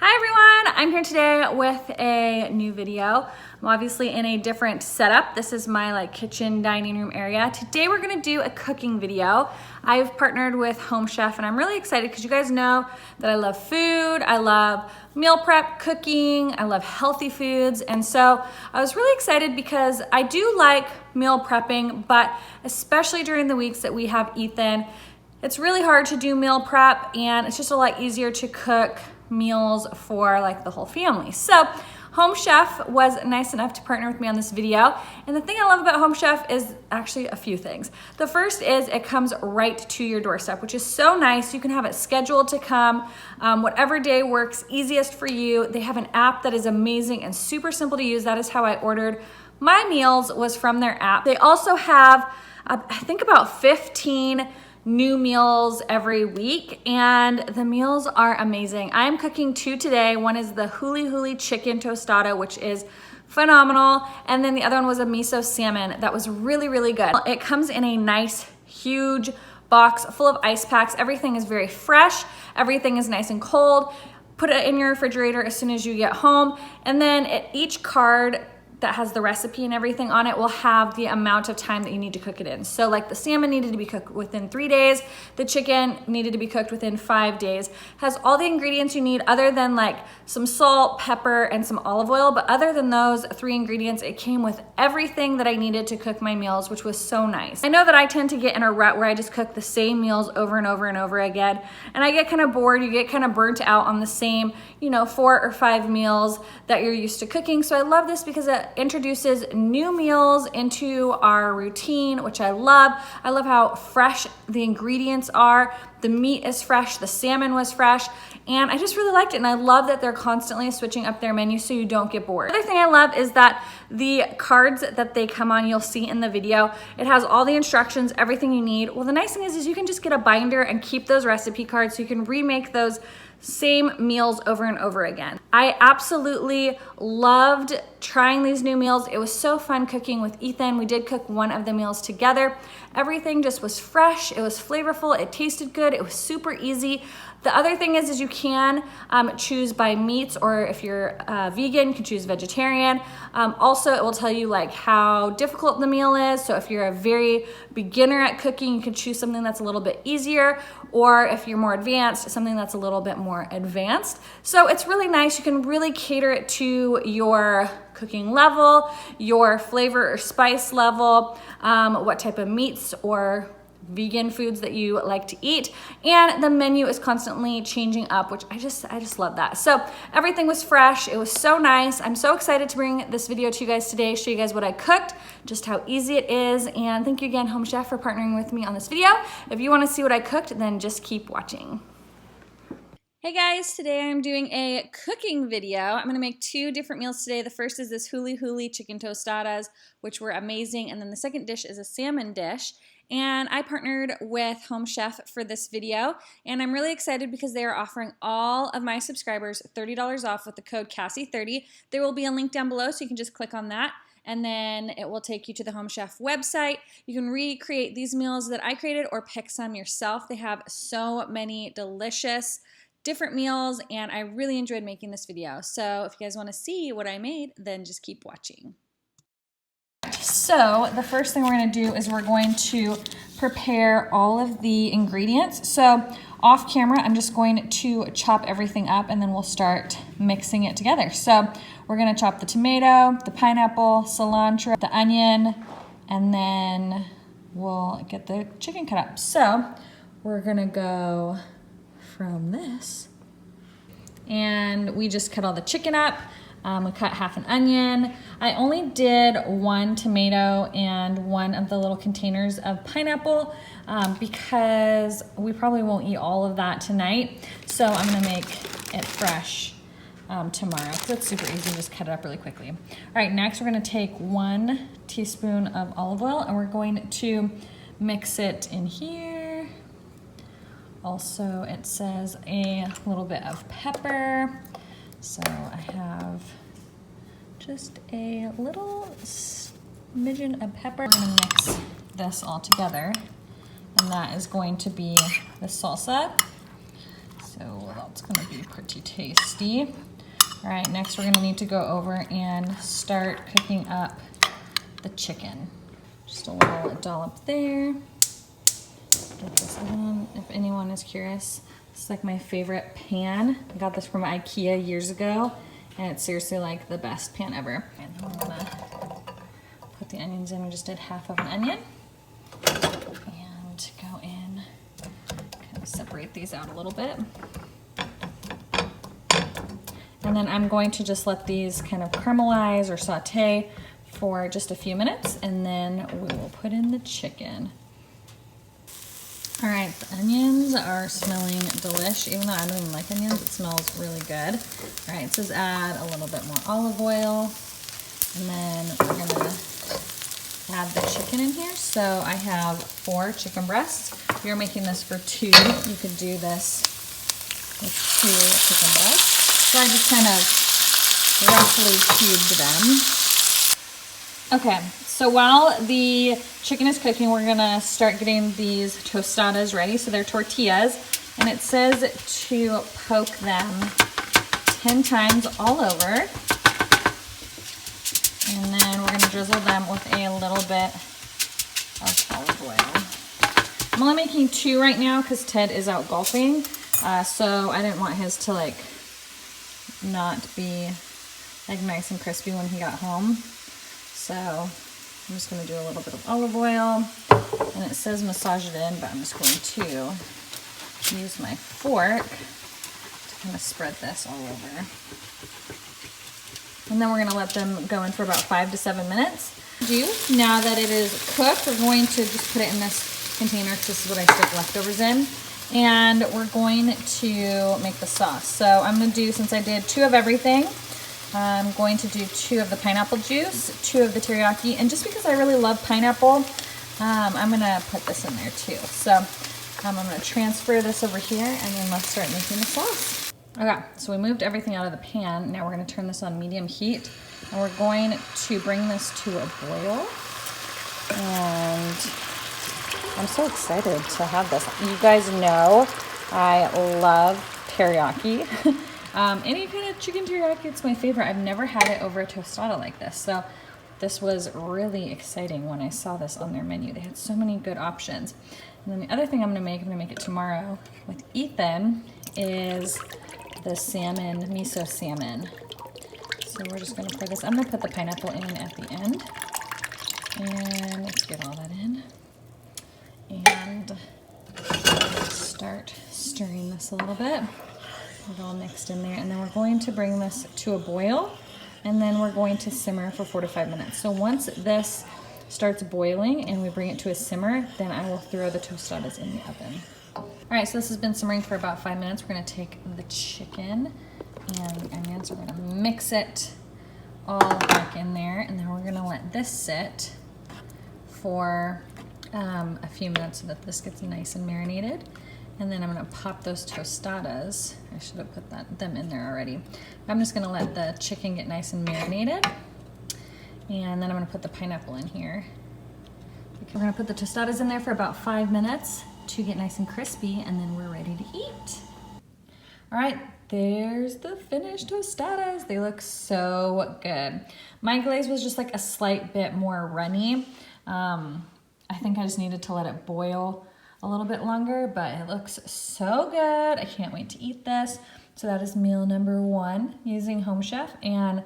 Hi everyone, I'm here today with a new video. I'm obviously in a different setup. This is my kitchen dining room area. Today we're gonna do a cooking video. I've partnered with Home Chef and I'm really excited because you guys know that I love food, I love meal prep, cooking, I love healthy foods. And so I was really excited because I do like meal prepping, but especially during the weeks that we have Ethan, it's really hard to do meal prep and it's just a lot easier to cook meals for the whole family. So Home Chef was nice enough to partner with me on this video. And the thing I love about Home Chef is actually a few things. The first is it comes right to your doorstep, which is so nice. You can have it scheduled to come whatever day works easiest for you. They have an app that is amazing and super simple to use. That is how I ordered my meals, was from their app. They also have, I think, about 15 new meals every week, and the meals are amazing. I'm cooking two today. One is the huli huli chicken tostada, which is phenomenal, and then the other one was a miso salmon that was really, really good. It comes in a nice, huge box full of ice packs. Everything is very fresh. Everything is nice and cold. Put it in your refrigerator as soon as you get home, and then each card that has the recipe and everything on it will have the amount of time that you need to cook it in. So the salmon needed to be cooked within 3 days, the chicken needed to be cooked within 5 days. Has all the ingredients you need other than some salt, pepper, and some olive oil. But other than those 3 ingredients, it came with everything that I needed to cook my meals, which was so nice. I know that I tend to get in a rut where I just cook the same meals over and over and over again. And I get kind of bored, you get kind of burnt out on the same, 4 or 5 meals that you're used to cooking. So I love this because it introduces new meals into our routine, which I love. I love how fresh the ingredients are. The meat is fresh, the salmon was fresh, and I just really liked it. And I love that they're constantly switching up their menu so you don't get bored. The other thing I love is that the cards that they come on, you'll see in the video, it has all the instructions, everything you need. Well, the nice thing is you can just get a binder and keep those recipe cards so you can remake those same meals over and over again. I absolutely loved trying these new meals. It was so fun cooking with Ethan. We did cook one of the meals together. Everything just was fresh. It was flavorful. It tasted good. It was super easy. The other thing is you can choose by meats, or if you're vegan, you can choose vegetarian. Also, it will tell you how difficult the meal is. So if you're a very beginner at cooking, you can choose something that's a little bit easier, or if you're more advanced, something that's a little bit more advanced. So it's really nice. You can really cater it to your cooking level, your flavor or spice level, what type of meats or vegan foods that you like to eat, and the menu is constantly changing up, which I just love that. So everything was fresh. It was so nice. I'm so excited to bring this video to you guys today, show you guys what I cooked, just how easy it is, and thank you again, Home Chef, for partnering with me on this video. If you want to see what I cooked, then just keep watching. Hey guys, today I'm doing a cooking video. I'm gonna make 2 different meals today. The first is this huli huli chicken tostadas, which were amazing, and then the second dish is a salmon dish. And I partnered with Home Chef for this video, and I'm really excited because they are offering all of my subscribers $30 off with the code Cassie30. There will be a link down below, so you can just click on that, and then it will take you to the Home Chef website. You can recreate these meals that I created or pick some yourself. They have so many delicious different meals, and I really enjoyed making this video. So if you guys want to see what I made, then just keep watching. So the first thing we're going to do is we're going to prepare all of the ingredients. So off camera, I'm just going to chop everything up, and then we'll start mixing it together. So we're going to chop the tomato, the pineapple, cilantro, the onion, and then we'll get the chicken cut up. So we're going to go from this, and we just cut all the chicken up. We cut half an onion. I only did 1 tomato and 1 of the little containers of pineapple because we probably won't eat all of that tonight. So I'm gonna make it fresh tomorrow. So it's super easy, just cut it up really quickly. All right, next we're gonna take 1 teaspoon of olive oil, and we're going to mix it in here. Also, it says a little bit of pepper. So I have just a little smidgen of pepper. I'm gonna mix this all together, and that is going to be the salsa. So with It's gonna be pretty tasty. All right, next we're gonna need to go over and start cooking up the chicken. Just a little dollop there. Get this on, if anyone is curious. It's like my favorite pan. I got this from IKEA years ago, and it's seriously like the best pan ever. And I'm gonna put the onions in. We just did half of an onion. And go in, kind of separate these out a little bit. And then I'm going to just let these kind of caramelize or saute for just a few minutes, and then we will put in the chicken. All right, the onions are smelling delish. Even though I don't even like onions, it smells really good. All right, it says add a little bit more olive oil, and then we're gonna add the chicken in here. So I have 4 chicken breasts. If you're making this for 2, you could do this with 2 chicken breasts. So I just kind of roughly cubed them. Okay, so while the chicken is cooking, we're gonna start getting these tostadas ready. So they're tortillas, and it says to poke them 10 times all over. And then we're gonna drizzle them with a little bit of olive oil. I'm only making 2 right now because Ted is out golfing, so I didn't want his to like not be like nice and crispy when he got home. So I'm just gonna do a little bit of olive oil, and it says massage it in, but I'm just going to use my fork to kind of spread this all over. And then we're gonna let them go in for about 5 to 7 minutes. Now that it is cooked, we're going to just put it in this container, because this is what I stick leftovers in. And we're going to make the sauce. So I'm gonna do, since I did 2 of everything, I'm going to do 2 of the pineapple juice, 2 of the teriyaki, and just because I really love pineapple, I'm gonna put this in there too. So I'm gonna transfer this over here, and then let's start making the sauce. Okay, so we moved everything out of the pan. Now we're gonna turn this on medium heat, and we're going to bring this to a boil. And I'm so excited to have this. You guys know I love teriyaki. Any kind of chicken teriyaki, it's my favorite. I've never had it over a tostada like this. So this was really exciting when I saw this on their menu. They had so many good options. And then the other thing I'm gonna make it tomorrow with Ethan, is the salmon, miso salmon. So we're just gonna pour this. I'm gonna put the pineapple in at the end. And let's get all that in. And start stirring this a little bit. Get it all mixed in there. And then we're going to bring this to a boil. And then we're going to simmer for 4 to 5 minutes. So once this starts boiling and we bring it to a simmer, then I will throw the tostadas in the oven. All right, so this has been simmering for about 5 minutes. We're gonna take the chicken and the onions. We're gonna mix it all back in there, and then we're gonna let this sit for a few minutes so that this gets nice and marinated. And then I'm gonna pop those tostadas. I should have put them in there already. I'm just gonna let the chicken get nice and marinated. And then I'm gonna put the pineapple in here. We're gonna put the tostadas in there for about 5 minutes to get nice and crispy, and then we're ready to eat. All right, there's the finished tostadas. They look so good. My glaze was just like a slight bit more runny. I think I just needed to let it boil a little bit longer, but it looks so good. I can't wait to eat this. So that is meal number 1 using Home Chef, and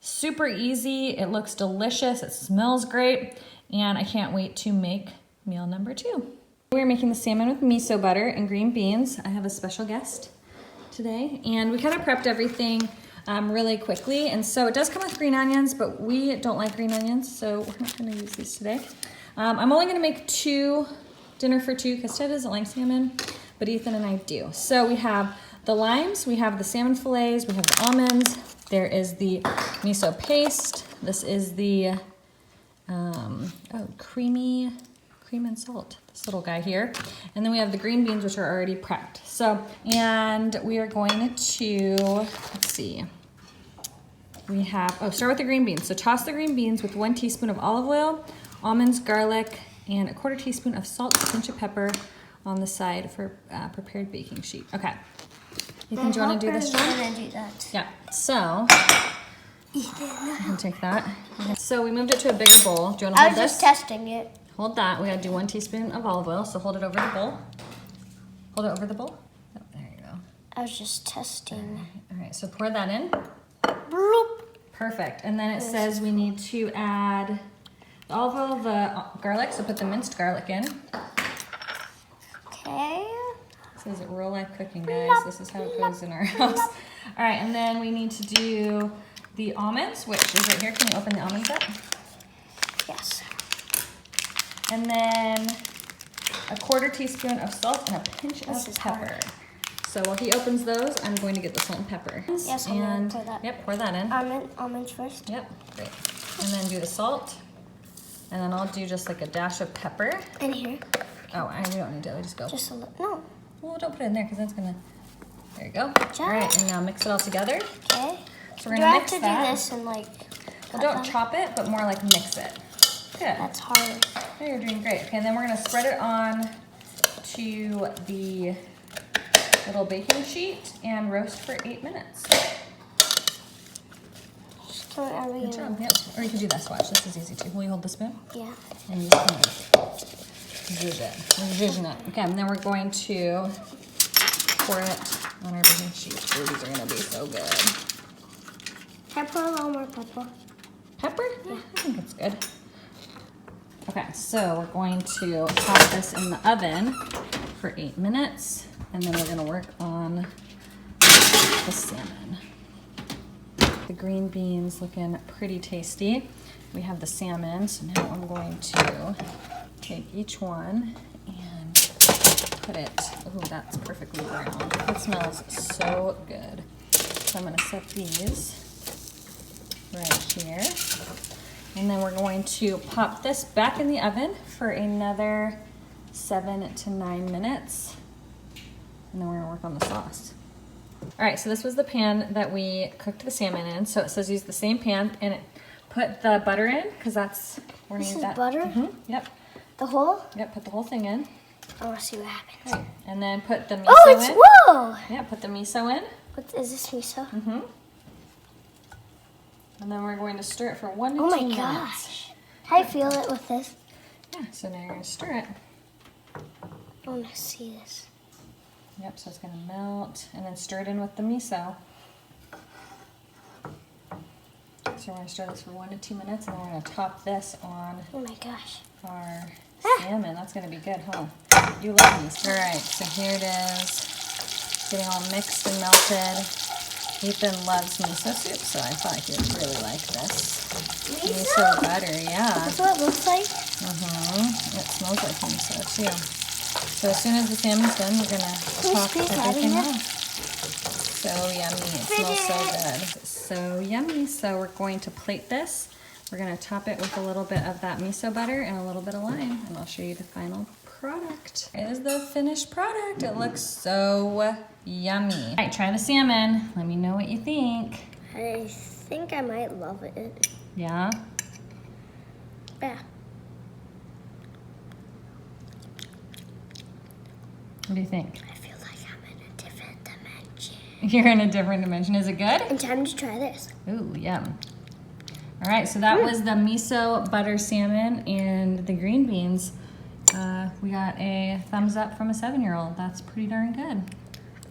super easy. It looks delicious. It smells great, and I can't wait to make meal number 2. We're making the salmon with miso butter and green beans. I have a special guest today, and we kind of prepped everything really quickly. And so it does come with green onions, but we don't like green onions, so we're not gonna use these today. I'm only gonna make dinner for 2 because Ted doesn't like salmon, but Ethan and I do. So we have the limes, we have the salmon fillets, we have the almonds, there is the miso paste, this is the cream and salt, this little guy here. And then we have the green beans, which are already prepped. So, and we are going to, let's see. We have, start with the green beans. So toss the green beans with 1 teaspoon of olive oil, almonds, garlic, and a 1/4 teaspoon of salt, a pinch of pepper on the side for prepared baking sheet. Okay, Ethan, do you want to do this, John? I'm gonna do that. Yeah. So, Ethan. I can take that. So we moved it to a bigger bowl. Do you want to I hold was this? just testing it. Hold that. We gotta do 1 teaspoon of olive oil. So hold it over the bowl. Hold it over the bowl. Oh, there you go. I was just testing. All right. So pour that in. Bloop. Perfect. And then it says we need to add the olive oil, the garlic. So put the minced garlic in. Okay. This is real life cooking, guys. This is how it goes in our house. All right, and then we need to do the almonds, which is right here. Can you open the almonds up? Yes. And then a 1/4 teaspoon of salt and a pinch of pepper. Hard. So while he opens those, I'm going to get the salt and pepper. Yes, I'm gonna pour that. Yep, pour that in. Almonds first. Yep, great. And then do the salt. And then I'll do just like a dash of pepper. In here. Oh, we don't need to. We just go. Just a little. No. Well, don't put it in there because that's gonna. There you go. Good job. All right, and now mix it all together. Okay. So we're Do gonna I have mix to that. do this and like? Well, don't chop it, but more like mix it. Good. That's hard. Oh, you're doing great. Okay, and then we're gonna spread it on to the little baking sheet and roast for 8 minutes. Good job. Yep. Or you could do this. Watch. This is easy too. Will you hold the spoon? Yeah. And you just kind of zhuzh it. We're zhuzhing it. Okay, and then we're going to pour it on our baking sheet. Ooh, these are gonna be so good. Can I put a little more pepper? Pepper? Yeah, I think it's good. Okay, so we're going to pop this in the oven for 8 minutes, and then we're gonna work on the salmon. The green beans looking pretty tasty. We have the salmon, so now I'm going to take each one and put it, oh, that's perfectly browned. It smells so good. So I'm gonna set these right here. And then we're going to pop this back in the oven for another 7 to 9 minutes. And then we're gonna work on the sauce. All right, so this was the pan that we cooked the salmon in. So it says use the same pan and put the butter in, because that's, we're gonna This need is that. butter? Mm-hmm. Yep, The whole? yep, put the whole thing in. I want to see what happens. And then put the miso Oh, it's, in. whoa! Yeah, put the miso in. What is this miso? Mm-hmm. And then we're going to stir it for 1 to 2 Oh my minutes. gosh. How do you feel it with this? Yeah, so now you're gonna stir it. I want to see this. Yep, so it's gonna melt, and then stir it in with the miso. So we're gonna stir this for 1 to 2 minutes, and then we're gonna top this on Oh my gosh. our salmon. That's gonna be good, huh? You love these. All right, so here it is, getting all mixed and melted. Ethan loves miso soup, so I thought he would really like this. Miso butter, yeah. That's what it looks like? It smells like miso too. So as soon as the salmon's done, we're gonna top squeeze that everything in? off. So yummy, it smells so good. So yummy, so we're going to plate this. We're gonna top it with a little bit of that miso butter and a little bit of lime, and I'll show you the final product. Here's the finished product. It looks so yummy. All right, try the salmon. Let me know what you think. I think I might love it. Yeah? Yeah. What do you think? I feel like I'm in a different dimension. You're in a different dimension. Is it good? And time to try this. Ooh, yum. All right, so that was the miso butter salmon and the green beans. We got a thumbs up from a 7-year-old. That's pretty darn good.